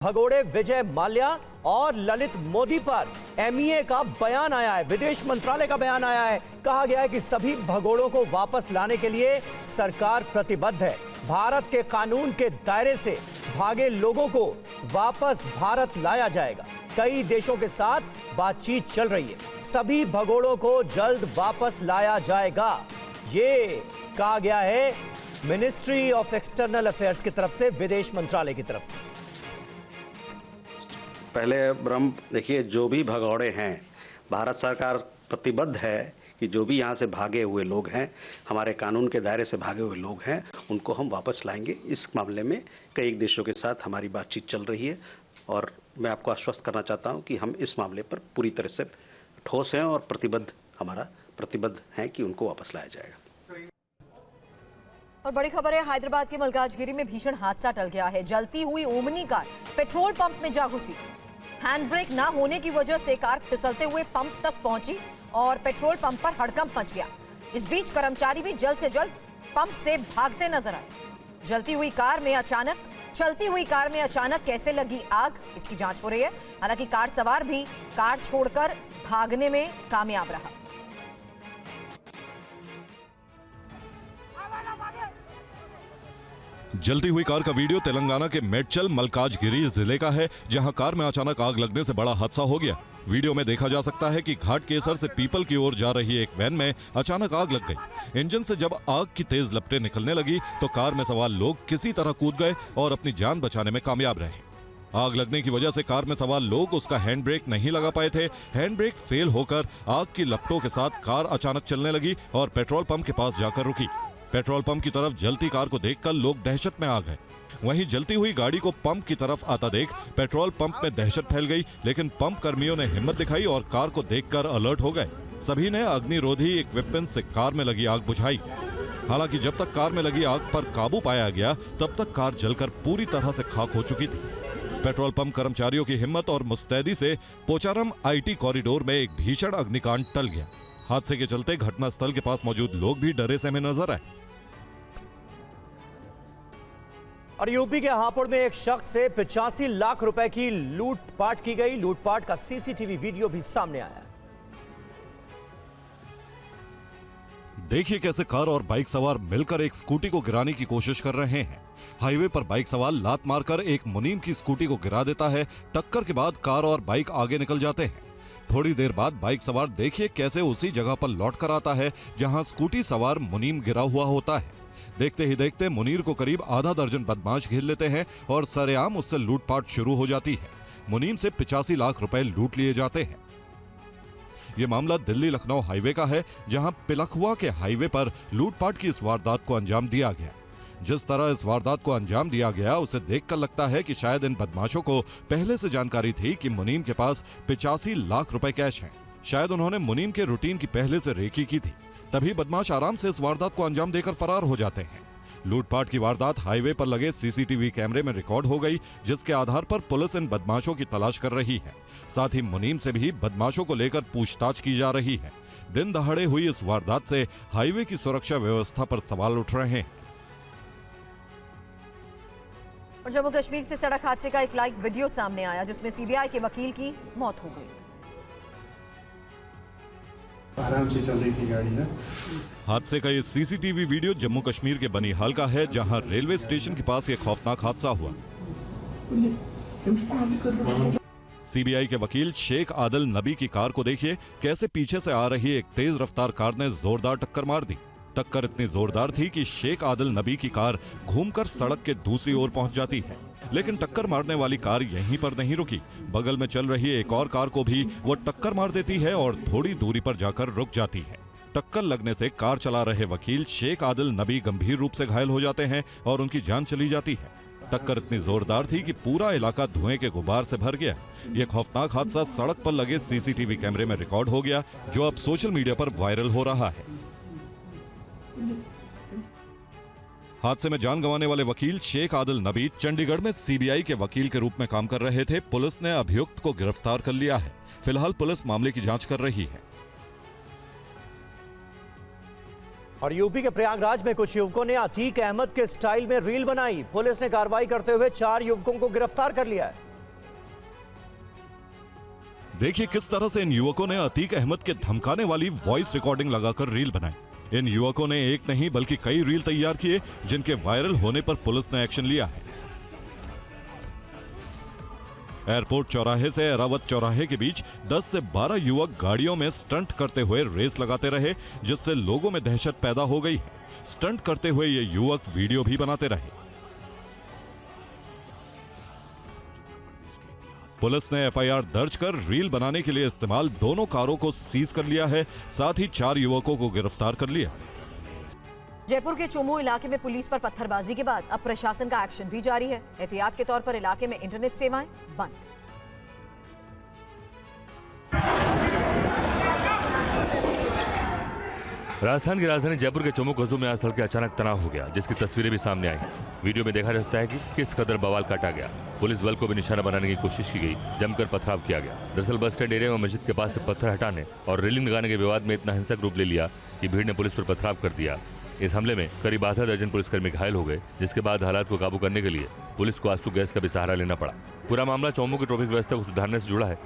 भगोड़े विजय माल्या और ललित मोदी पर एमईए का बयान आया है। विदेश मंत्रालय का बयान आया है। कहा गया है कि सभी भगोड़ों को वापस लाने के लिए सरकार प्रतिबद्ध है। भारत के कानून के दायरे से भागे लोगों को वापस भारत लाया जाएगा। कई देशों के साथ बातचीत चल रही है। सभी भगोड़ों को जल्द वापस लाया जाएगा, ये कहा गया है मिनिस्ट्री ऑफ एक्सटर्नल अफेयर्स की तरफ से, विदेश मंत्रालय की तरफ से। पहले ब्रह्म देखिए, जो भी भगौड़े हैं, भारत सरकार प्रतिबद्ध है कि जो भी यहाँ से भागे हुए लोग हैं, हमारे कानून के दायरे से भागे हुए लोग हैं, उनको हम वापस लाएंगे। इस मामले में कई देशों के साथ हमारी बातचीत चल रही है और मैं आपको आश्वस्त करना चाहता हूँ कि हम इस मामले पर पूरी तरह से ठोस हैं और प्रतिबद्ध हैं कि उनको वापस लाया जाएगा। और बड़ी खबर है, हैदराबाद के मलकाजगिरी में भीषण हादसा टल गया है। जलती हुई ओमनी कार पेट्रोल पंप में जा घुसी। हैंड ब्रेक ना होने की वजह से कार फिसलते हुए पंप तक पहुंची और पेट्रोल पंप पर हड़कंप मच गया। इस बीच कर्मचारी भी जल्द से जल्द पंप से भागते नजर आए। चलती हुई कार में अचानक कैसे लगी आग, इसकी जांच हो रही है। हालांकि कार सवार भी कार छोड़कर भागने में कामयाब रहा। जलती हुई कार का वीडियो तेलंगाना के मेडचल मलकाजगिरी जिले का है, जहां कार में अचानक आग लगने से बड़ा हादसा हो गया। वीडियो में देखा जा सकता है कि घाट केसर से पीपल की ओर जा रही एक वैन में अचानक आग लग गई। इंजन से जब आग की तेज लपटें निकलने लगी तो कार में सवार लोग किसी तरह कूद गए और अपनी जान बचाने में कामयाब रहे। आग लगने की वजह से कार में सवार लोग उसका हैंड ब्रेक नहीं लगा पाए थे। हैंड ब्रेक फेल होकर आग की लपटों के साथ कार अचानक चलने लगी और पेट्रोल पंप के पास जाकर रुकी। पेट्रोल पंप की तरफ जलती कार को देखकर लोग दहशत में आ गए। वहीं जलती हुई गाड़ी को पंप की तरफ आता देख पेट्रोल पंप में दहशत फैल गई, लेकिन पंप कर्मियों ने हिम्मत दिखाई और कार को देखकर अलर्ट हो गए। सभी ने अग्निरोधी इक्विपमेंट से कार में लगी आग बुझाई। हालांकि जब तक कार में लगी आग पर काबू पाया गया, तब तक कार जलकर पूरी तरह से खाक हो चुकी थी। पेट्रोल पंप कर्मचारियों की हिम्मत और मुस्तैदी से पोचारम आईटी कॉरिडोर में एक भीषण अग्निकांड टल गया। हादसे के चलते घटनास्थल के पास मौजूद लोग भी डरे सहमे नजर आए। और यूपी के हापुड़ में एक शख्स से 85 लाख रुपए की लूटपाट की गई। लूटपाट का सीसीटीवी वीडियो भी सामने आया। देखिए कैसे कार और बाइक सवार मिलकर एक स्कूटी को गिराने की कोशिश कर रहे हैं। हाईवे पर बाइक सवार लात मारकर एक मुनीम की स्कूटी को गिरा देता है। टक्कर के बाद कार और बाइक आगे निकल जाते हैं। थोड़ी देर बाद बाइक सवार देखिए कैसे उसी जगह पर लौट कर आता है जहां स्कूटी सवार मुनीम गिरा हुआ होता है। देखते ही देखते मुनीर को करीब आधा दर्जन बदमाश घेर लेते हैं और सरेआम उससे लूटपाट शुरू हो जाती है। मुनीम से 85 लाख रुपए लूट लिए जाते हैं। यह मामला दिल्ली लखनऊ हाईवे का है, जहां पिलखुआ के हाईवे पर लूटपाट की इस वारदात को अंजाम दिया गया। जिस तरह इस वारदात को अंजाम दिया गया, उसे देखकर लगता है कि शायद इन बदमाशों को पहले से जानकारी थी कि मुनीम के पास 85 लाख रुपए कैश हैं। शायद उन्होंने मुनीम के रूटीन की पहले से रेकी की थी, तभी बदमाश आराम से इस वारदात को अंजाम देकर फरार हो जाते हैं। लूटपाट की वारदात हाईवे पर लगे सीसीटीवी कैमरे में रिकॉर्ड हो गई, जिसके आधार पर पुलिस इन बदमाशों की तलाश कर रही है। साथ ही मुनीम से भी बदमाशों को लेकर पूछताछ की जा रही है। दिन दहाड़े हुई इस वारदात से हाईवे की सुरक्षा व्यवस्था पर सवाल उठ रहे हैं। और जम्मू कश्मीर से सड़क हादसे का एक लाइव वीडियो सामने आया, जिसमें सीबीआई के वकील की मौत हो गई। आराम से चल रही थी गाड़ी ना। हादसे का ये सीसीटीवी वीडियो जम्मू कश्मीर के बनिहाल का है, जहां रेलवे स्टेशन के पास ये खौफनाक हादसा हुआ। सीबीआई के वकील शेख आदिल नबी की कार को देखिए कैसे पीछे से आ रही एक तेज रफ्तार कार ने जोरदार टक्कर मार दी। टक्कर इतनी जोरदार थी कि शेख आदिल नबी की कार घूमकर सड़क के दूसरी ओर पहुंच जाती है। लेकिन टक्कर मारने वाली कार यहीं पर नहीं रुकी, बगल में चल रही एक और कार को भी वो टक्कर मार देती है और थोड़ी दूरी पर जाकर रुक जाती है। टक्कर लगने से कार चला रहे वकील शेख आदिल नबी गंभीर रूप से घायल हो जाते हैं और उनकी जान चली जाती है। टक्कर इतनी जोरदार थी कि पूरा इलाका धुएं के गुबार से भर गया। यह खौफनाक हादसा सड़क पर लगे सीसीटीवी कैमरे में रिकॉर्ड हो गया, जो अब सोशल मीडिया पर वायरल हो रहा है। हादसे में जान गंवाने वाले वकील शेख आदिल नबी चंडीगढ़ में सीबीआई के वकील के रूप में काम कर रहे थे। पुलिस ने अभियुक्त को गिरफ्तार कर लिया है। फिलहाल पुलिस मामले की जांच कर रही है। और यूपी के प्रयागराज में कुछ युवकों ने अतीक अहमद के स्टाइल में रील बनाई। पुलिस ने कार्रवाई करते हुए 4 युवकों को गिरफ्तार कर लिया है। देखिए किस तरह से इन युवकों ने अतीक अहमद के धमकाने वाली वॉइस रिकॉर्डिंग लगाकर रील बनाई। इन युवकों ने एक नहीं बल्कि कई रील तैयार किए, जिनके वायरल होने पर पुलिस ने एक्शन लिया है। एयरपोर्ट चौराहे से एरावत चौराहे के बीच 10 से 12 युवक गाड़ियों में स्टंट करते हुए रेस लगाते रहे, जिससे लोगों में दहशत पैदा हो गई है। स्टंट करते हुए ये युवक वीडियो भी बनाते रहे। पुलिस ने एफआईआर दर्ज कर रील बनाने के लिए इस्तेमाल दोनों कारों को सीज कर लिया है। साथ ही 4 युवकों को गिरफ्तार कर लिया। जयपुर के चोमू इलाके में पुलिस पर पत्थरबाजी के बाद अब प्रशासन का एक्शन भी जारी है। एहतियात के तौर पर इलाके में इंटरनेट सेवाएं बंद। राजस्थान की राजधानी जयपुर के चोमू कस्बे में आज तड़के अचानक तनाव हो गया, जिसकी तस्वीरें भी सामने आई। वीडियो में देखा जा सकता है कि किस कदर बवाल काटा गया। पुलिस बल को भी निशाना बनाने की कोशिश की गई, जमकर पथराव किया गया। दरअसल बस स्टैंड एरिया में मस्जिद के पास से पत्थर हटाने और रेलिंग लगाने के विवाद में इतना हिंसक रूप ले लिया कि भीड़ ने पुलिस पर पथराव कर दिया। इस हमले में करीब आधा दर्जन पुलिसकर्मी घायल हो गए, जिसके बाद हालात को काबू करने के लिए पुलिस को आंसू गैस का भी सहारा लेना पड़ा। पूरा मामला चोमू की ट्रैफिक व्यवस्था को सुधारने से जुड़ा है।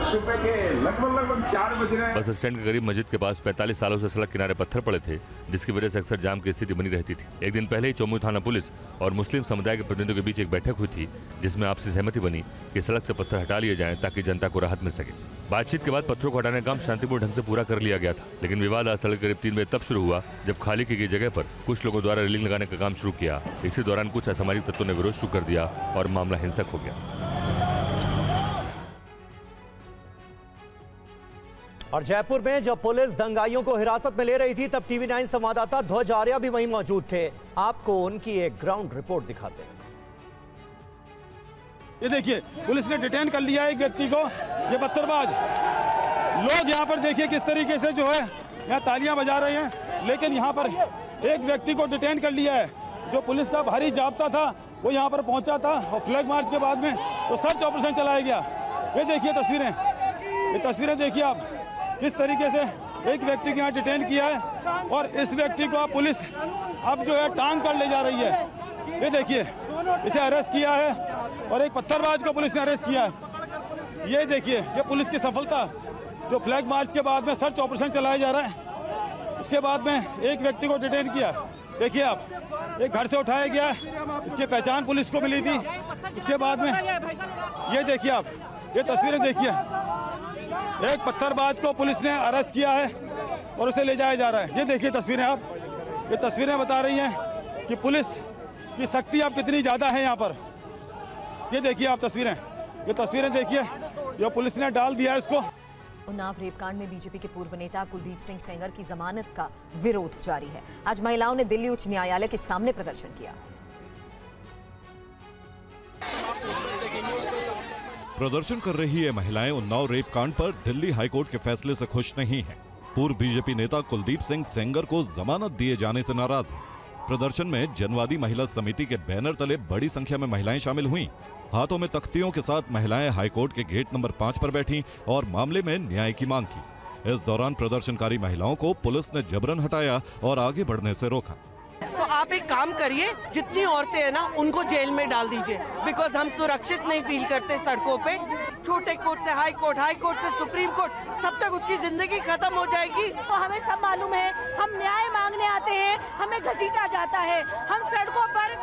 सुबह के लगभग 4 बज रहे हैं। बस स्टैंड के करीब मस्जिद के पास 45 सालों से सड़क किनारे पत्थर पड़े थे, जिसकी वजह से अक्सर जाम की स्थिति बनी रहती थी। एक दिन पहले ही चोमू थाना पुलिस और मुस्लिम समुदाय के प्रतिनिधियों के बीच एक बैठक हुई थी, जिसमें आपसी सहमति बनी कि सड़क से पत्थर हटा लिए जाएं ताकि जनता को राहत मिल सके। बातचीत के बाद पत्थरों को हटाने का काम शांतिपूर्ण ढंग से पूरा कर लिया गया था, लेकिन विवाद आज तड़के करीब 3 बजे तब शुरू हुआ जब खाली की गई जगह पर कुछ लोगों द्वारा रेलिंग लगाने का काम शुरू किया। इसी दौरान कुछ असामाजिक तत्वों ने विरोध शुरू कर दिया और मामला हिंसक हो गया। और जयपुर में जब पुलिस दंगाइयों को हिरासत में ले रही थी, तब टीवी 9 संवाददाता ध्वज आर्या भी वहीं मौजूद थे। आपको उनकी एक ग्राउंड रिपोर्ट दिखाते हैं। ये देखिए, पुलिस ने डिटेन कर लिया एक व्यक्ति को। ये पत्थरबाज लोग यहाँ पर देखिए किस तरीके से जो है यहाँ तालियां बजा रहे हैं, लेकिन यहाँ पर एक व्यक्ति को डिटेन कर लिया है। जो पुलिस का भारी जाब्ता था वो यहाँ पर पहुँचा था और फ्लैग मार्च के बाद में तो सर्च ऑपरेशन चलाया गया। ये देखिए तस्वीरें, ये तस्वीरें देखिए आप, किस तरीके से एक व्यक्ति को यहाँ डिटेन किया है और इस व्यक्ति को अब पुलिस अब जो है टांग कर ले जा रही है। ये देखिए, इसे अरेस्ट किया है और एक पत्थरबाज को पुलिस ने अरेस्ट किया है। ये देखिए, ये पुलिस की सफलता, जो फ्लैग मार्च के बाद में सर्च ऑपरेशन चलाया जा रहा है, उसके बाद में एक व्यक्ति को डिटेन किया। देखिए आप, एक घर से उठाया गया, इसकी पहचान पुलिस को मिली थी। उसके बाद में ये देखिए आप, ये तस्वीरें देखिए, एक पत्थरबाज को पुलिस ने अरेस्ट किया है और उसे ले जाया जा रहा है। ये देखिए तस्वीरें आप, ये तस्वीरें बता रही हैं कि पुलिस की शक्ति अब कितनी ज़्यादा है यहाँ पर। ये देखिए आप तस्वीरें, ये तस्वीरें देखिए, जो पुलिस ने डाल दिया है इसको। उन्नाव रेपकांड में बीजेपी के पूर्व नेता कुलदीप सिंह सेंगर की जमानत का विरोध जारी है। आज महिलाओं ने दिल्ली उच्च न्यायालय के सामने प्रदर्शन किया। प्रदर्शन कर रही ये महिलाएं उन्नाव रेप कांड पर दिल्ली हाईकोर्ट के फैसले से खुश नहीं हैं। पूर्व बीजेपी नेता कुलदीप सिंह सेंगर को जमानत दिए जाने से नाराज हैं। प्रदर्शन में जनवादी महिला समिति के बैनर तले बड़ी संख्या में महिलाएं शामिल हुईं। हाथों में तख्तियों के साथ महिलाएं हाईकोर्ट के गेट नंबर 5 पर बैठीं और मामले में न्याय की मांग की। इस दौरान प्रदर्शनकारी महिलाओं को पुलिस ने जबरन हटाया और आगे बढ़ने से रोका। तो आप एक काम करिए, जितनी औरतें हैं ना उनको जेल में डाल दीजिए, बिकॉज हम सुरक्षित नहीं फील करते सड़कों पे। छोटे कोर्ट से हाई कोर्ट से सुप्रीम कोर्ट, तब तक उसकी जिंदगी खत्म हो जाएगी। तो हमें सब मालूम है, हम न्याय मांगने आते हैं, हमें घसीटा जाता है। हम सड़कों पर,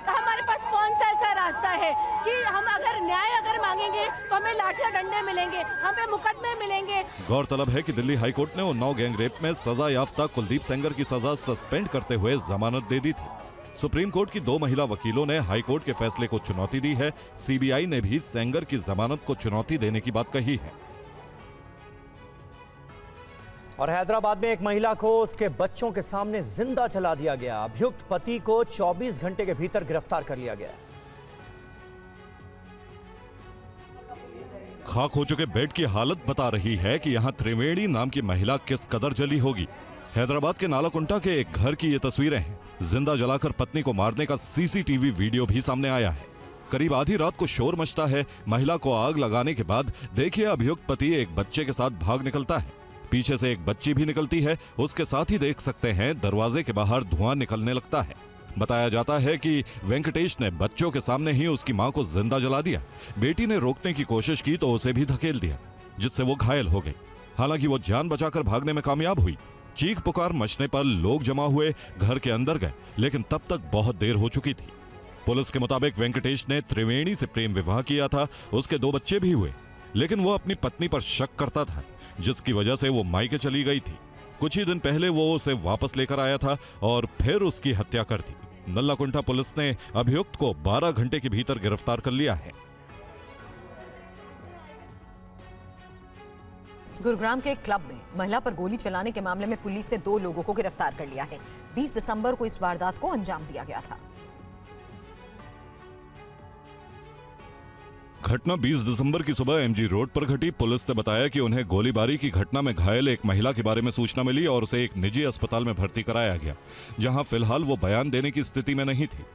हमारे पास कौन सा ऐसा रास्ता है कि हम अगर न्याय मांगेंगे तो हमें लाठियां डंडे मिलेंगे, हमें मुकदमे मिलेंगे। गौरतलब है कि दिल्ली हाईकोर्ट ने उन्नाव गैंग रेप में सजा याफ्ता कुलदीप सेंगर की सजा सस्पेंड करते हुए जमानत दे दी थी। सुप्रीम कोर्ट की 2 महिला वकीलों ने हाईकोर्ट के फैसले को चुनौती दी है। सीबीआई ने भी सेंगर की जमानत को चुनौती देने की बात कही है। और हैदराबाद में एक महिला को उसके बच्चों के सामने जिंदा जला दिया गया। अभियुक्त पति को 24 घंटे के भीतर गिरफ्तार कर लिया गया। खाक हो चुके बेड की हालत बता रही है कि यहाँ त्रिवेणी नाम की महिला किस कदर जली होगी। हैदराबाद के नालाकुंटा के एक घर की ये तस्वीरें हैं। जिंदा जलाकर पत्नी को मारने का सीसीटीवी वीडियो भी सामने आया है। करीब आधी रात को शोर मचता है। महिला को आग लगाने के बाद देखिए अभियुक्त पति एक बच्चे के साथ भाग निकलता है। पीछे से एक बच्ची भी निकलती है। उसके साथ ही देख सकते हैं दरवाजे के बाहर धुआं निकलने लगता है। बताया जाता है कि वेंकटेश ने बच्चों के सामने ही उसकी मां को जिंदा जला दिया। बेटी ने रोकने की कोशिश की तो उसे भी धकेल दिया, जिससे वो घायल हो गई। हालांकि वो जान बचाकर भागने में कामयाब हुई। चीख पुकार मचने पर लोग जमा हुए घर के अंदर गए, लेकिन तब तक बहुत देर हो चुकी थी। पुलिस के मुताबिक वेंकटेश ने त्रिवेणी से प्रेम विवाह किया था, उसके 2 बच्चे भी हुए, लेकिन वो अपनी पत्नी पर शक करता था, जिसकी वजह से वो मायके चली गई थी। कुछ ही दिन पहले वो उसे वापस लेकर आया था और फिर उसकी हत्या कर दी। नल्लाकुंठा पुलिस ने अभियुक्त को 12 घंटे के भीतर गिरफ्तार कर लिया है। गुरुग्राम के एक क्लब में महिला पर गोली चलाने के मामले में पुलिस ने 2 लोगों को गिरफ्तार कर लिया है। 20 दिसंबर को इस वारदात को अंजाम दिया गया था। घटना 20 दिसंबर की सुबह एमजी रोड पर घटी। पुलिस ने बताया कि उन्हें गोलीबारी की घटना में घायल एक महिला के बारे में सूचना मिली और उसे एक निजी अस्पताल में भर्ती कराया गया, जहां फिलहाल वो बयान देने की स्थिति में नहीं थी।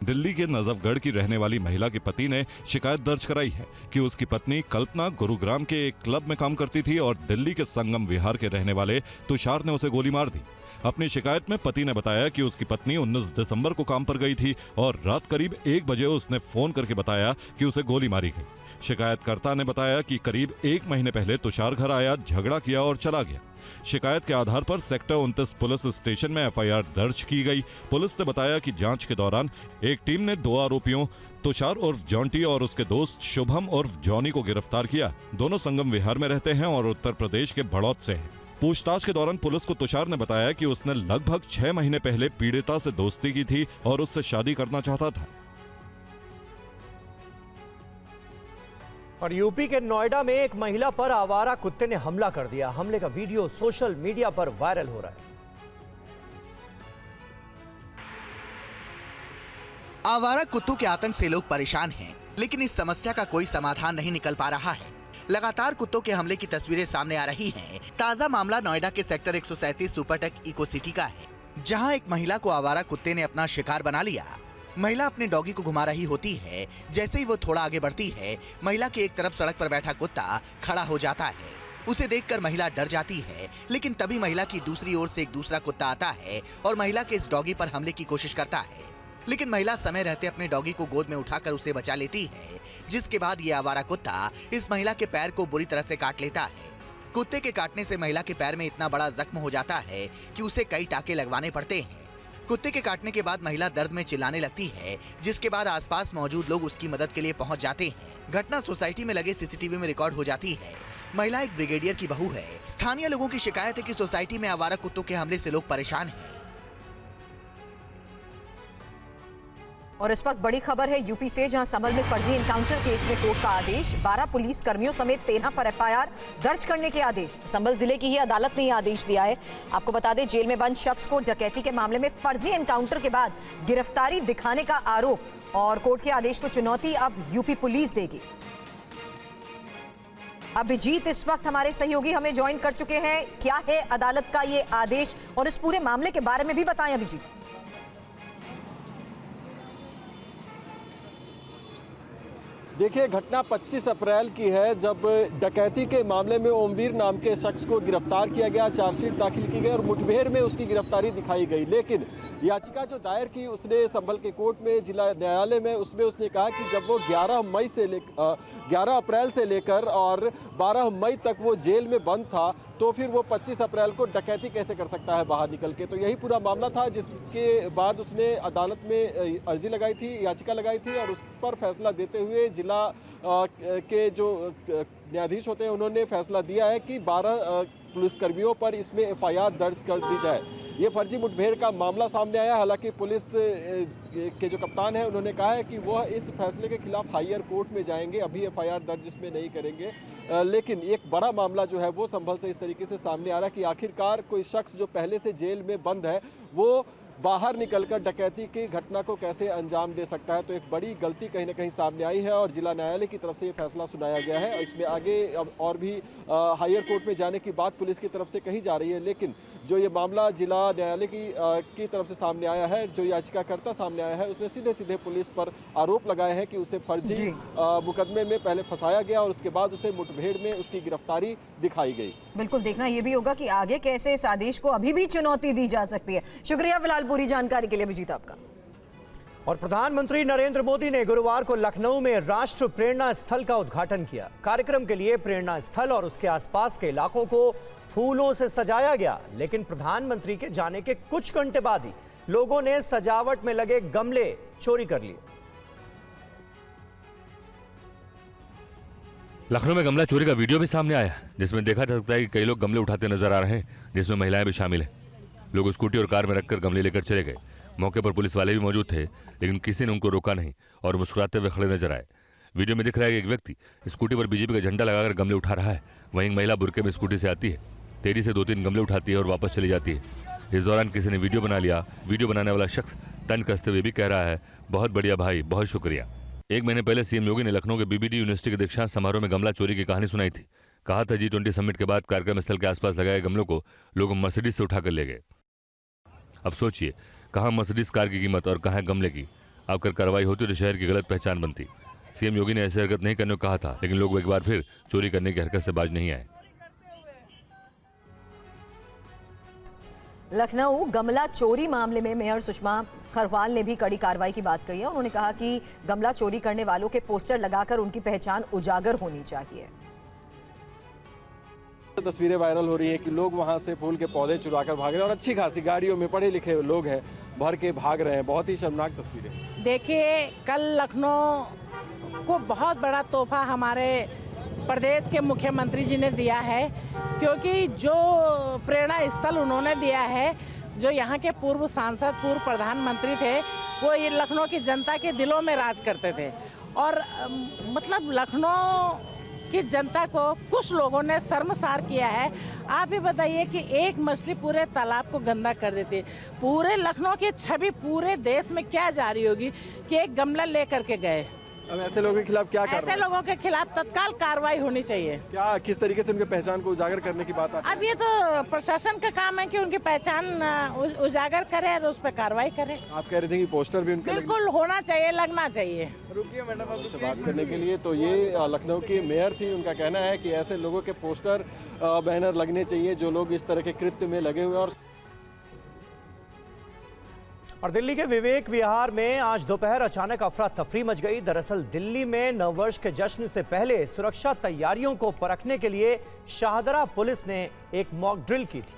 दिल्ली के नजफगढ़ की रहने वाली महिला के पति ने शिकायत दर्ज कराई है कि उसकी पत्नी कल्पना गुरुग्राम के एक क्लब में काम करती थी और दिल्ली के संगम विहार के रहने वाले तुषार ने उसे गोली मार दी। अपनी शिकायत में पति ने बताया कि उसकी पत्नी 19 दिसंबर को काम पर गई थी और रात करीब 1 बजे उसने फोन करके बताया कि उसे गोली मारी गई। शिकायतकर्ता ने बताया कि करीब 1 महीने पहले तुषार घर आया, झगड़ा किया और चला गया। शिकायत के आधार पर सेक्टर 29 पुलिस स्टेशन में एफआईआर दर्ज की गई। पुलिस ने बताया कि जांच के दौरान एक टीम ने 2 आरोपियों तुषार उर्फ जॉन्टी और उसके दोस्त शुभम उर्फ जॉनी को गिरफ्तार किया। दोनों संगम विहार में रहते हैं और उत्तर प्रदेश के बड़ौद से हैं। पूछताछ के दौरान पुलिस को तुषार ने बताया कि उसने लगभग 6 महीने पहले पीड़िता से दोस्ती की थी और उससे शादी करना चाहता था। और यूपी के नोएडा में एक महिला पर आवारा कुत्ते ने हमला कर दिया। हमले का वीडियो सोशल मीडिया पर वायरल हो रहा है। आवारा कुत्तों के आतंक से लोग परेशान हैं, लेकिन इस समस्या का कोई समाधान नहीं निकल पा रहा है। लगातार कुत्तों के हमले की तस्वीरें सामने आ रही हैं। ताजा मामला नोएडा के सेक्टर 137 सुपरटेक इको सिटी का है, जहां एक महिला को आवारा कुत्ते ने अपना शिकार बना लिया। महिला अपने डॉगी को घुमा रही होती है। जैसे ही वो थोड़ा आगे बढ़ती है, महिला की एक तरफ सड़क पर बैठा कुत्ता खड़ा हो जाता है। उसे देखकर महिला डर जाती है, लेकिन तभी महिला की दूसरी ओर से एक दूसरा कुत्ता आता है और महिला के इस डॉगी पर हमले की कोशिश करता है, लेकिन महिला समय रहते अपने डॉगी को गोद में उठाकर उसे बचा लेती है, जिसके बाद ये आवारा कुत्ता इस महिला के पैर को बुरी तरह से काट लेता है। कुत्ते के काटने से महिला के पैर में इतना बड़ा जख्म हो जाता है कि उसे कई टाके लगवाने पड़ते हैं। कुत्ते के काटने के बाद महिला दर्द में चिल्लाने लगती है, जिसके बाद आसपास मौजूद लोग उसकी मदद के लिए पहुंच जाते हैं। घटना सोसाइटी में लगे सीसीटीवी में रिकॉर्ड हो जाती है। महिला एक ब्रिगेडियर की बहू है। स्थानीय लोगों की शिकायत है कि सोसाइटी में आवारा कुत्तों के हमले से लोग परेशान हैं। और इस वक्त बड़ी खबर है यूपी से, जहां संभल में फर्जी एनकाउंटर केस में कोर्ट का आदेश। 12 पुलिस कर्मियों समेत 13 पर एफआईआर दर्ज करने के आदेश। संभल जिले की ही अदालत ने यह आदेश दिया है। आपको बता दें, जेल में बंद शख्स को डकैती के मामले में फर्जी एनकाउंटर के बाद गिरफ्तारी दिखाने का आरोप और कोर्ट के आदेश को चुनौती अब यूपी पुलिस देगी। अभिजीत इस वक्त हमारे सहयोगी हमें ज्वाइन कर चुके हैं। क्या है अदालत का ये आदेश और इस पूरे मामले के बारे में भी बताएं अभिजीत। देखिए, घटना 25 अप्रैल की है, जब डकैती के मामले में ओमवीर नाम के शख्स को गिरफ्तार किया गया, चार्जशीट दाखिल की गई और मुठभेड़ में उसकी गिरफ्तारी दिखाई गई। लेकिन याचिका जो दायर की उसने संभल के कोर्ट में, जिला न्यायालय में, उसमें उसने कहा कि जब वो 11 अप्रैल से लेकर और 12 मई तक वो जेल में बंद था, तो फिर वो 25 अप्रैल को डकैती कैसे कर सकता है बाहर निकल के। तो यही पूरा मामला था, जिसके बाद उसने अदालत में अर्जी लगाई थी, याचिका लगाई थी और उस पर फैसला देते हुए जिला के जो न्यायाधीश होते हैं उन्होंने फैसला दिया है कि 12 पुलिसकर्मियों पर इसमें एफआईआर दर्ज कर दी जाए। ये फर्जी मुठभेड़ का मामला सामने आया। हालांकि पुलिस के जो कप्तान है उन्होंने कहा है कि वह इस फैसले के खिलाफ हायर कोर्ट में जाएंगे, अभी एफआईआर दर्ज इसमें नहीं करेंगे। लेकिन एक बड़ा मामला जो है वो संभल से इस तरीके से सामने आ रहा है कि आखिरकार कोई शख्स जो पहले से जेल में बंद है वो बाहर निकलकर डकैती की घटना को कैसे अंजाम दे सकता है। तो एक बड़ी गलती कहीं ना कहीं सामने आई है और जिला न्यायालय की तरफ से ये फैसला सुनाया गया है। इसमें आगे अब और भी हायर कोर्ट में जाने की बात पुलिस की तरफ से कही जा रही है। लेकिन जो ये मामला जिला न्यायालय की तरफ से सामने आया है, जो याचिकाकर्ता सामने आया है, उसने सीधे सीधे पुलिस पर आरोप लगाए हैं कि उसे फर्जी मुकदमे में पहले फंसाया गया और उसके बाद उसे मुठभेड़ में उसकी गिरफ्तारी दिखाई गई। बिल्कुल देखना ये भी होगा कि आगे कैसे इस आदेश को अभी भी चुनौती दी जा सकती है। शुक्रिया फिलहाल पूरी जानकारी के लिए अभिजीत आपका। और प्रधानमंत्री नरेंद्र मोदी ने गुरुवार को लखनऊ में राष्ट्र प्रेरणा स्थल का उद्घाटन किया। कार्यक्रम के लिए प्रेरणा स्थल और उसके आसपास के इलाकों को फूलों से सजाया गया, लेकिन प्रधानमंत्री के जाने के कुछ घंटे बाद ही लोगों ने सजावट में लगे गमले चोरी कर लिए। लखनऊ में गमला चोरी का वीडियो भी सामने आया, जिसमें देखा जा सकता है कि कई लोग गमले उठाते नजर आ रहे हैं, जिसमें महिलाएं भी शामिल हैं। लोग स्कूटी और कार में रखकर गमले लेकर चले गए। मौके पर पुलिस वाले भी मौजूद थे, लेकिन किसी ने उनको रोका नहीं और मुस्कुराते हुए खड़े नजर आए। वीडियो में दिख रहा है कि एक व्यक्ति स्कूटी पर बीजेपी का झंडा लगाकर गमले उठा रहा है। वहीं एक महिला बुर्के में स्कूटी से आती है, तेजी से 2-3 गमले उठाती है और वापस चली जाती है। इस दौरान किसी ने वीडियो बना लिया। वीडियो बनाने वाला शख्स तन कसते हुए भी कह रहा है, बहुत बढ़िया भाई, बहुत शुक्रिया। 1 महीने पहले सीएम योगी ने लखनऊ के बीबीडी यूनिवर्सिटी के दीक्षांत समारोह में गमला चोरी की कहानी सुनाई थी। कहा था G20 समिट के बाद कार्यक्रम स्थल के आसपास लगाए गमलों को लोग मर्सिडीज से उठाकर ले गए। अब सोचिए, कहाँ मर्सिडीज कार की कीमत और कहाँ गमले की। अब कर कार्रवाई होती तो शहर की गलत पहचान बनती। सीएम योगी ने ऐसी हरकत नहीं करने को कहा था, लेकिन लोग एक बार फिर चोरी करने की हरकत से बाज नहीं आए। लखनऊ गमला चोरी मामले में मेयर सुषमा खरवाल ने भी कड़ी कार्रवाई की बात कही है। उन्होंने कहा कि गमला चोरी करने वालों के पोस्टर लगाकर उनकी पहचान उजागर होनी चाहिए। तस्वीरें वायरल हो रही हैं कि लोग वहां से फूल के पौधे चुराकर भाग रहे हैं और अच्छी खासी गाड़ियों में पढ़े लिखे लोग हैं, भर के भाग रहे हैं। बहुत ही शर्मनाक तस्वीरें। देखिए, कल लखनऊ को बहुत बड़ा तोहफा हमारे प्रदेश के मुख्यमंत्री जी ने दिया है, क्योंकि जो प्रेरणा स्थल उन्होंने दिया है, जो यहाँ के पूर्व सांसद, पूर्व प्रधानमंत्री थे, वो ये लखनऊ की जनता के दिलों में राज करते थे। और मतलब लखनऊ की जनता को कुछ लोगों ने शर्मसार किया है। आप ही बताइए कि एक मछली पूरे तालाब को गंदा कर देती है। पूरे लखनऊ की छवि पूरे देश में क्या जा रही होगी कि एक गमला लेकर के गए। अब ऐसे लोगों के खिलाफ क्या ऐसे लोगों के खिलाफ तत्काल कार्रवाई होनी चाहिए। क्या किस तरीके से उनकी पहचान को उजागर करने की बात आती है? अब ये तो प्रशासन का काम है कि उनकी पहचान उजागर करे और उस पर कार्रवाई करे। आप कह रहे थे कि पोस्टर भी उनके बिल्कुल होना चाहिए, लगना चाहिए। रुकिए मैडम, आपसे बात करने के लिए। तो ये लखनऊ की मेयर थी, उनका कहना है कि ऐसे लोगों के पोस्टर बैनर लगने चाहिए जो लोग इस तरह के कृत्य में लगे हुए हैं। और दिल्ली के विवेक विहार में आज दोपहर अचानक अफरा तफरी मच गई। दरअसल दिल्ली में नववर्ष के जश्न से पहले सुरक्षा तैयारियों को परखने के लिए शाहदरा पुलिस ने एक मॉक ड्रिल की थी।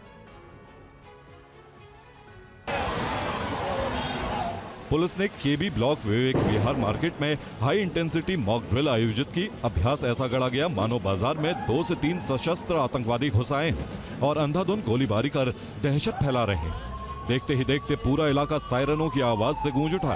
पुलिस ने केबी ब्लॉक विवेक विहार मार्केट में हाई इंटेंसिटी मॉक ड्रिल आयोजित की। अभ्यास ऐसा गढ़ा गया मानो बाजार में 2 से 3 सशस्त्र आतंकवादी घुस आए हैं और अंधाधुंध गोलीबारी कर दहशत फैला रहे हैं। देखते ही देखते पूरा इलाका सायरनों की आवाज से गूंज उठा।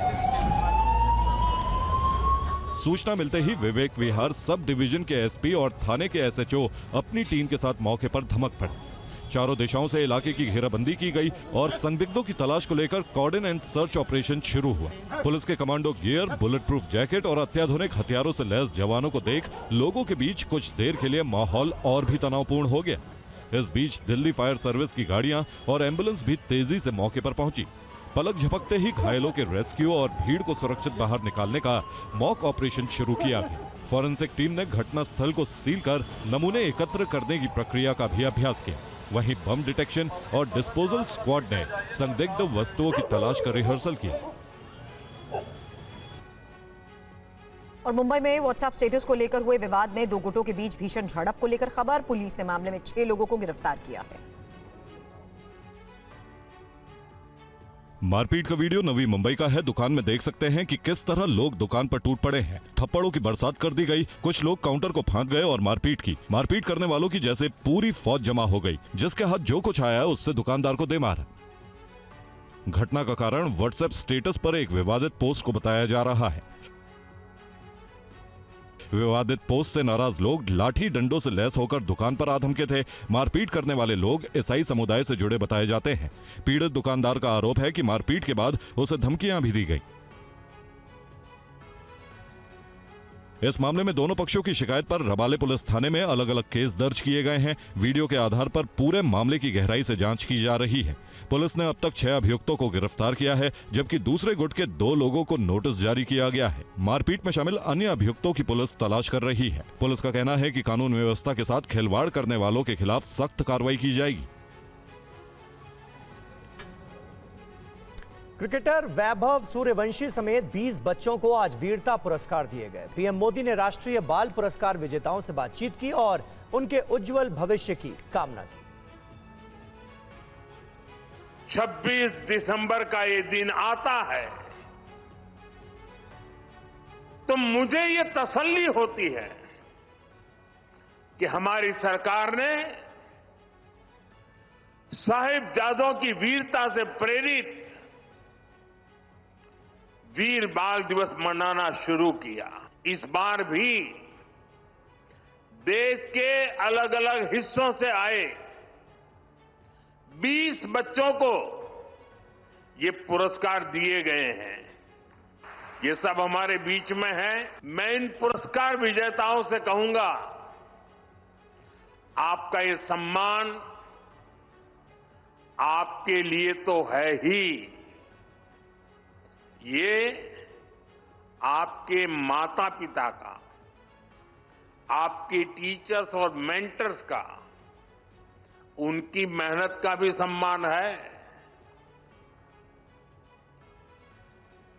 सूचना मिलते ही विवेक विहार सब डिवीजन के एसपी और थाने के एसएचओ अपनी टीम के साथ मौके पर धमक पड़े। चारों दिशाओं से इलाके की घेराबंदी की गई और संदिग्धों की तलाश को लेकर कॉर्डन एंड सर्च ऑपरेशन शुरू हुआ। पुलिस के commando gear, bullet proof jacket और अत्याधुनिक हथियारों से लैस जवानों को देख लोगों के बीच कुछ देर के लिए माहौल और भी तनावपूर्ण हो गया। इस बीच दिल्ली फायर सर्विस की गाड़ियां और एम्बुलेंस भी तेजी से मौके पर पहुंची। पलक झपकते ही घायलों के रेस्क्यू और भीड़ को सुरक्षित बाहर निकालने का मॉक ऑपरेशन शुरू किया गया। फॉरेंसिक टीम ने घटना स्थल को सील कर नमूने एकत्र करने की प्रक्रिया का भी अभ्यास किया। वहीं बम डिटेक्शन और डिस्पोजल स्क्वाड ने संदिग्ध वस्तुओं की तलाश कर रिहर्सल किया। और मुंबई में व्हाट्सएप स्टेटस को लेकर हुए विवाद में 2 गुटों के बीच भीषण झड़प को लेकर खबर। पुलिस ने मामले में 6 लोगों को गिरफ्तार किया है। मारपीट का वीडियो नवी मुंबई का है। दुकान में देख सकते हैं कि किस तरह लोग दुकान पर टूट पड़े हैं। थप्पड़ों की बरसात कर दी गई। कुछ लोग काउंटर को फांद गए और मारपीट की। मारपीट करने वालों की जैसे पूरी फौज जमा हो गई। जिसके हाथ जो कुछ आया उससे दुकानदार को दे मारा। घटना का कारण व्हाट्सएप स्टेटस पर एक विवादित पोस्ट को बताया जा रहा है। विवादित पोस्ट से नाराज लोग लाठी डंडों से लैस होकर दुकान पर आ धमके थे। मारपीट करने वाले लोग ईसाई समुदाय से जुड़े बताए जाते हैं। पीड़ित दुकानदार का आरोप है कि मारपीट के बाद उसे धमकियां भी दी गई। इस मामले में दोनों पक्षों की शिकायत पर रबाले पुलिस थाने में अलग अलग केस दर्ज किए गए हैं। वीडियो के आधार पर पूरे मामले की गहराई से जांच की जा रही है। पुलिस ने अब तक 6 अभियुक्तों को गिरफ्तार किया है, जबकि दूसरे गुट के 2 लोगों को नोटिस जारी किया गया है। मारपीट में शामिल अन्य अभियुक्तों की पुलिस तलाश कर रही है। पुलिस का कहना है कि कानून व्यवस्था के साथ खिलवाड़ करने वालों के खिलाफ सख्त कार्रवाई की जाएगी। क्रिकेटर वैभव सूर्यवंशी समेत 20 बच्चों को आज वीरता पुरस्कार दिए गए। पीएम मोदी ने राष्ट्रीय बाल पुरस्कार विजेताओं से बातचीत की और उनके उज्जवल भविष्य की कामना की। 26 दिसंबर का ये दिन आता है तो मुझे ये तसल्ली होती है कि हमारी सरकार ने साहिबजादों की वीरता से प्रेरित वीर बाल दिवस मनाना शुरू किया। इस बार भी देश के अलग अलग हिस्सों से आए 20 बच्चों को ये पुरस्कार दिए गए हैं। ये सब हमारे बीच में है। मैं इन पुरस्कार विजेताओं से कहूंगा, आपका ये सम्मान आपके लिए तो है ही, ये आपके माता पिता का, आपके टीचर्स और मेंटर्स का, उनकी मेहनत का भी सम्मान है।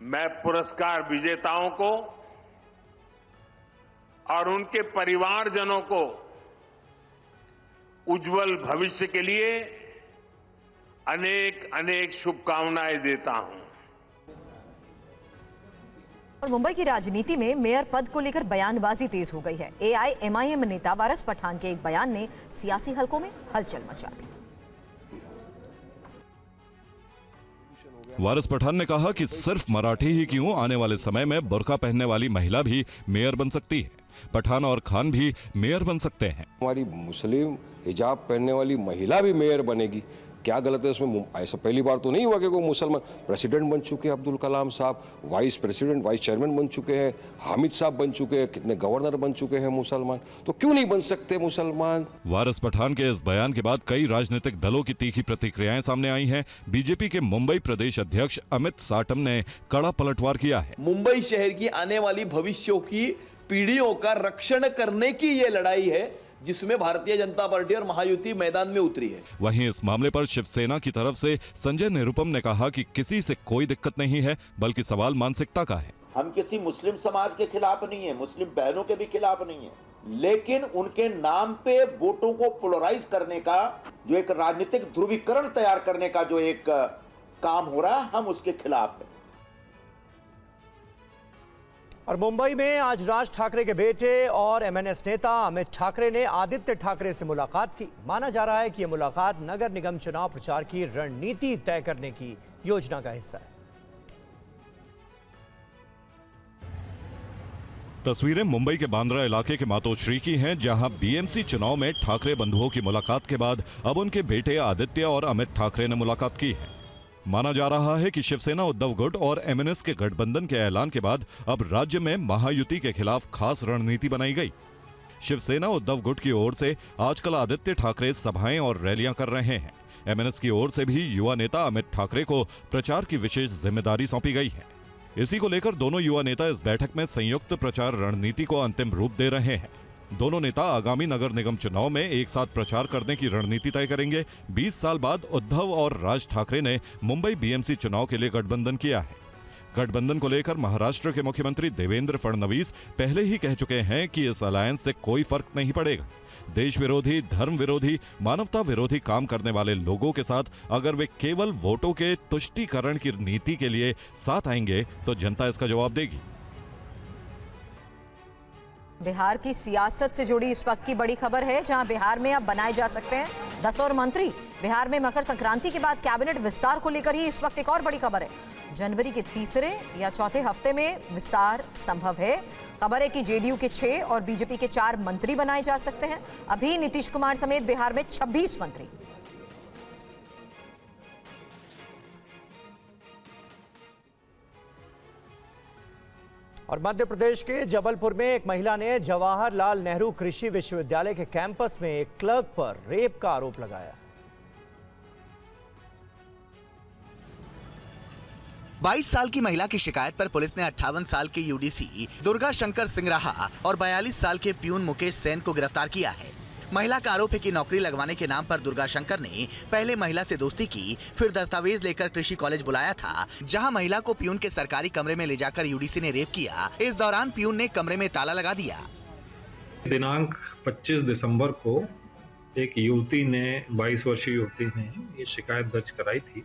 मैं पुरस्कार विजेताओं को और उनके परिवारजनों को उज्जवल भविष्य के लिए अनेक अनेक शुभकामनाएं देता हूं। और मुंबई की राजनीति में मेयर पद को लेकर बयानबाजी तेज हो गई है। एआईएमआईएम नेता वारिस पठान के एक बयान ने सियासी हलकों में हलचल मचा दी। वारिस पठान ने कहा कि सिर्फ मराठी ही क्यों, आने वाले समय में बुर्का पहनने वाली महिला भी मेयर बन सकती है। पठान और खान भी मेयर बन सकते हैं। हमारी मुस्लिम हिजाब पहनने वाली महिला भी मेयर बनेगी, क्या गलत है इसमें? ऐसा पहली बार तो नहीं हुआ कि कोई मुसलमान प्रेसिडेंट बन चुके हैं, अब्दुल कलाम साहब वाइस प्रेसिडेंट वाइस चेयरमैन बन चुके हैं, हामिद साहब बन चुके हैं, कितने गवर्नर बन चुके हैं मुसलमान, तो क्यों नहीं बन सकते मुसलमान? वारिस पठान के इस बयान के बाद कई राजनीतिक दलों की तीखी प्रतिक्रियाएं सामने आई हैं। बीजेपी के मुंबई प्रदेश अध्यक्ष अमित साटम ने कड़ा पलटवार किया है। मुंबई शहर की आने वाली भविष्यों की पीढ़ियों का रक्षण करने की ये लड़ाई है जिसमें भारतीय जनता पार्टी और महायुति मैदान में उतरी है। वहीं इस मामले पर शिवसेना की तरफ से संजय निरुपम ने कहा कि किसी से कोई दिक्कत नहीं है, बल्कि सवाल मानसिकता का है। हम किसी मुस्लिम समाज के खिलाफ नहीं है, मुस्लिम बहनों के भी खिलाफ नहीं है, लेकिन उनके नाम पे वोटों को पोलराइज करने का जो एक राजनीतिक ध्रुवीकरण तैयार करने का जो एक काम हो रहा है, हम उसके खिलाफ है। और मुंबई में आज राज ठाकरे के बेटे और एमएनएस नेता अमित ठाकरे ने आदित्य ठाकरे से मुलाकात की। माना जा रहा है कि यह मुलाकात नगर निगम चुनाव प्रचार की रणनीति तय करने की योजना का हिस्सा है। तस्वीरें मुंबई के बांद्रा इलाके के मातोश्री की हैं, जहां बीएमसी चुनाव में ठाकरे बंधुओं की मुलाकात के बाद अब उनके बेटे आदित्य और अमित ठाकरे ने मुलाकात की है। माना जा रहा है कि शिवसेना उद्धव गुट और एमएनएस के गठबंधन के ऐलान के बाद अब राज्य में महायुति के खिलाफ खास रणनीति बनाई गई। शिवसेना उद्धव गुट की ओर से आजकल आदित्य ठाकरे सभाएं और रैलियां कर रहे हैं। एमएनएस की ओर से भी युवा नेता अमित ठाकरे को प्रचार की विशेष जिम्मेदारी सौंपी गई है। इसी को लेकर दोनों युवा नेता इस बैठक में संयुक्त प्रचार रणनीति को अंतिम रूप दे रहे हैं। दोनों नेता आगामी नगर निगम चुनाव में एक साथ प्रचार करने की रणनीति तय करेंगे। 20 साल बाद उद्धव और राज ठाकरे ने मुंबई बीएमसी चुनाव के लिए गठबंधन किया है। गठबंधन को लेकर महाराष्ट्र के मुख्यमंत्री देवेंद्र फडणवीस पहले ही कह चुके हैं कि इस अलायंस से कोई फर्क नहीं पड़ेगा। देश विरोधी, धर्म विरोधी, मानवता विरोधी काम करने वाले लोगों के साथ अगर वे केवल वोटों के तुष्टीकरण की नीति के लिए साथ आएंगे तो जनता इसका जवाब देगी। बिहार की सियासत से जुड़ी इस वक्त की बड़ी खबर है, जहां बिहार में अब बनाए जा सकते हैं 10 और मंत्री। बिहार में मकर संक्रांति के बाद कैबिनेट विस्तार को लेकर ही इस वक्त एक और बड़ी खबर है। जनवरी के तीसरे या चौथे हफ्ते में विस्तार संभव है। खबर है कि जेडीयू के 6 और बीजेपी के 4 मंत्री बनाए जा सकते हैं। अभी नीतीश कुमार समेत बिहार में 26 मंत्री। और मध्य प्रदेश के जबलपुर में एक महिला ने जवाहरलाल नेहरू कृषि विश्वविद्यालय के कैंपस में एक क्लर्क पर रेप का आरोप लगाया। 22 साल की महिला की शिकायत पर पुलिस ने 58 साल के यूडीसी दुर्गा शंकर सिंह राहा और 42 साल के प्यून मुकेश सेन को गिरफ्तार किया है। महिला का आरोप है कि नौकरी लगवाने के नाम पर दुर्गा शंकर ने पहले महिला से दोस्ती की, फिर दस्तावेज लेकर कृषि कॉलेज बुलाया था, जहां महिला को प्यून के सरकारी कमरे में ले जाकर यूडीसी ने रेप किया। इस दौरान प्यून ने कमरे में ताला लगा दिया। दिनांक 25 दिसंबर को एक युवती ने 22 वर्षीय युवती ने ये शिकायत दर्ज कराई थी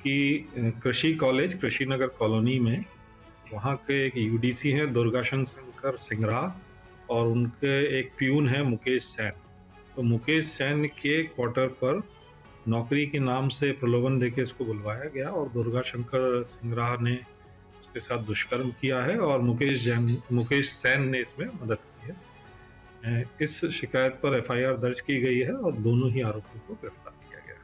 कि कृषि कॉलेज कृषिनगर कॉलोनी में वहाँ के एक यूडीसी हैं दुर्गा शंकर सिंगरा और उनके एक प्यून है मुकेश सैन। तो मुकेश सैन के क्वार्टर पर नौकरी के नाम से प्रलोभन देके इसको बुलवाया गया और दुर्गा शंकर सिंगरा ने उसके साथ दुष्कर्म किया है और मुकेश सैन ने इसमें मदद की है। इस शिकायत पर एफआईआर दर्ज की गई है और दोनों ही आरोपियों को गिरफ्तार किया गया।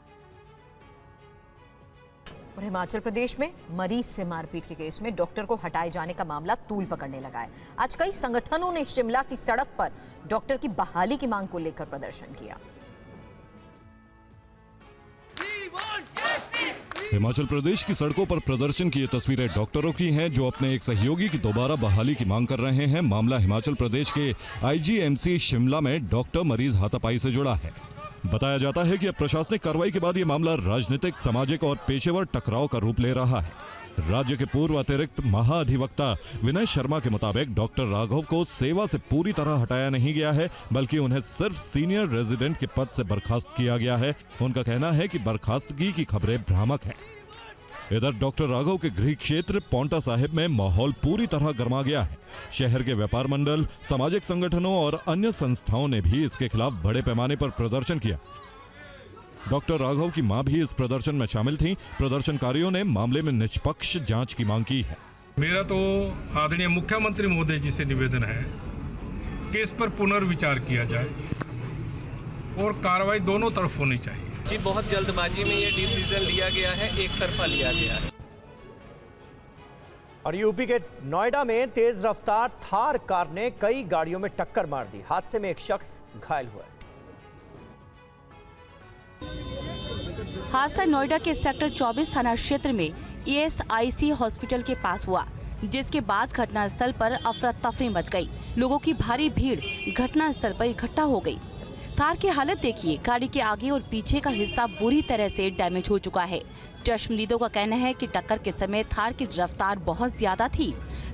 और हिमाचल प्रदेश में मरीज से मारपीट के केस में डॉक्टर को हटाए जाने का मामला तूल पकड़ने लगा है। आज कई संगठनों ने शिमला की सड़क पर डॉक्टर की बहाली की मांग को लेकर प्रदर्शन किया। हिमाचल प्रदेश की सड़कों पर प्रदर्शन की ये तस्वीरें डॉक्टरों की हैं जो अपने एक सहयोगी की दोबारा बहाली की मांग कर रहे हैं। मामला हिमाचल प्रदेश के आईजीएमसी शिमला में डॉक्टर मरीज हाथापाई से जुड़ा है। बताया जाता है कि अब प्रशासनिक कार्रवाई के बाद ये मामला राजनीतिक, सामाजिक और पेशेवर टकराव का रूप ले रहा है। राज्य के पूर्व अतिरिक्त महाधिवक्ता विनय शर्मा के मुताबिक डॉक्टर राघव को सेवा से पूरी तरह हटाया नहीं गया है, बल्कि उन्हें सिर्फ सीनियर रेजिडेंट के पद से बर्खास्त किया गया है। उनका कहना है कि बर्खास्तगी की खबरें भ्रामक हैं। इधर डॉक्टर राघव के गृह क्षेत्र पौंटा साहिब में माहौल पूरी तरह गर्मा गया है। शहर के व्यापार मंडल, सामाजिक संगठनों और अन्य संस्थाओं ने भी इसके खिलाफ बड़े पैमाने पर प्रदर्शन किया। डॉक्टर राघव की मां भी इस प्रदर्शन में शामिल थीं। प्रदर्शनकारियों ने मामले में निष्पक्ष जांच की मांग की है। मेरा तो आदरणीय मुख्यमंत्री महोदय जी से निवेदन है कि इस पर पुनर्विचार किया जाए और कार्रवाई दोनों तरफ होनी चाहिए। जी, बहुत जल्दबाजी में ये डिसीजन लिया गया है, एक तरफा लिया गया है। और यूपी के नोएडा में तेज रफ्तार थार कार ने कई गाड़ियों में टक्कर मार दी। हादसे में एक शख्स घायल हुआ है। हादसा नोएडा के सेक्टर 24 थाना क्षेत्र में ईएसआईसी हॉस्पिटल के पास हुआ, जिसके बाद घटनास्थल पर अफरा तफरी मच गई। लोगों की भारी भीड़ घटनास्थल पर इकट्ठा हो गई। थार की हालत देखिए, गाड़ी के आगे और पीछे का हिस्सा बुरी तरह से डैमेज हो चुका है। चश्मदीदों का कहना है कि टक्कर के समय थार की रफ्तार बहुत ज्यादा थी।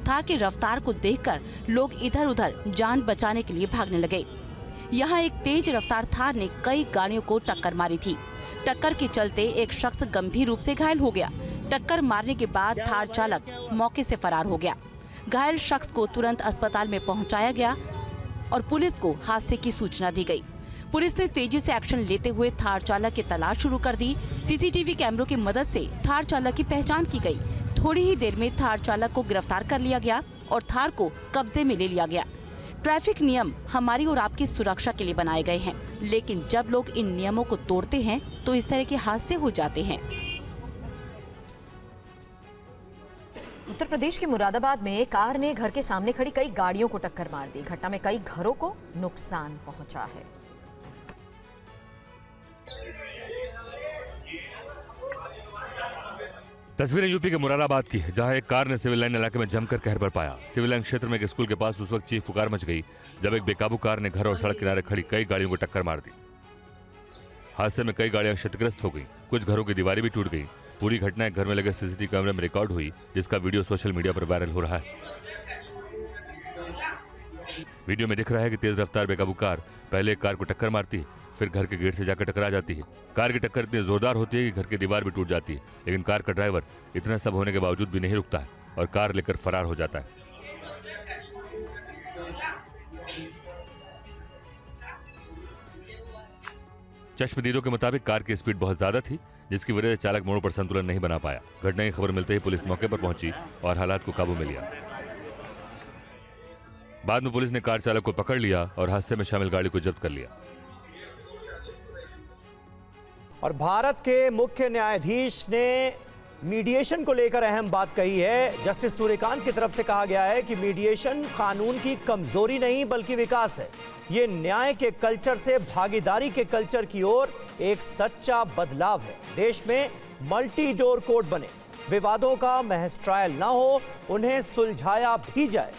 थार की रफ्तार को देखकर लोग इधर उधर जान बचाने के लिए भागने लगे। यहाँ एक तेज रफ्तार थार ने कई गाड़ियों को टक्कर मारी थी। टक्कर के चलते एक शख्स गंभीर रूप से घायल हो गया। टक्कर मारने के बाद थार चालक मौके से फरार हो गया। घायल शख्स को तुरंत अस्पताल में पहुंचाया गया और पुलिस को हादसे की सूचना दी गई। पुलिस ने तेजी से एक्शन लेते हुए थार चालक की तलाश शुरू कर दी। सीसीटीवी कैमरों की मदद से थार चालक की पहचान की गई। थोड़ी ही देर में थार चालक को गिरफ्तार कर लिया गया और थार को कब्जे में ले लिया गया। ट्रैफिक नियम हमारी और आपकी सुरक्षा के लिए बनाए गए हैं, लेकिन जब लोग इन नियमों को तोड़ते हैं तो इस तरह के हादसे हो जाते हैं। उत्तर प्रदेश के मुरादाबाद में कार ने घर के सामने खड़ी कई गाड़ियों को टक्कर मार दी। घटना में कई घरों को नुकसान पहुंचा है। तस्वीरें यूपी के मुरादाबाद की है, जहां एक कार ने सिविल लाइन इलाके में जमकर कहर बरपाया। सिविल लाइन क्षेत्र में एक स्कूल के पास उस वक्त चीख पुकार मच गई जब एक बेकाबू कार ने घर और सड़क किनारे खड़ी कई गाड़ियों को टक्कर मार दी। हादसे में कई गाड़ियां क्षतिग्रस्त हो गई, कुछ घरों की दीवारें भी टूट गई। पूरी घटना एक घर में लगे सीसीटीवी कैमरे में रिकॉर्ड हुई, जिसका वीडियो सोशल मीडिया पर वायरल हो रहा है। वीडियो में दिख रहा है कि तेज रफ्तार बेकाबू कार पहले एक कार को टक्कर मारती है, फिर घर के गेट से जाकर टकरा जाती है। कार की टक्कर इतनी जोरदार होती है कि घर की दीवार भी टूट जाती है, लेकिन कार का ड्राइवर इतना सब होने के बावजूद भी नहीं रुकता है और कार लेकर फरार हो जाता है। चश्मदीदों के मुताबिक कार की स्पीड बहुत ज्यादा थी, जिसकी वजह से चालक मोड़ पर संतुलन नहीं बना पाया। घटना की खबर मिलते ही पुलिस मौके पर पहुंची और हालात को काबू में लिया। बाद में पुलिस ने कार चालक को पकड़ लिया और हादसे में शामिल गाड़ी को जब्त कर लिया। और भारत के मुख्य न्यायाधीश ने मीडिएशन को लेकर अहम बात कही है। जस्टिस सूर्यकांत की तरफ से कहा गया है कि मीडिएशन कानून की कमजोरी नहीं बल्कि विकास है। ये न्याय के कल्चर से भागीदारी के कल्चर की ओर एक सच्चा बदलाव है। देश में मल्टी डोर कोर्ट बने, विवादों का महज ट्रायल ना हो, उन्हें सुलझाया भी जाए।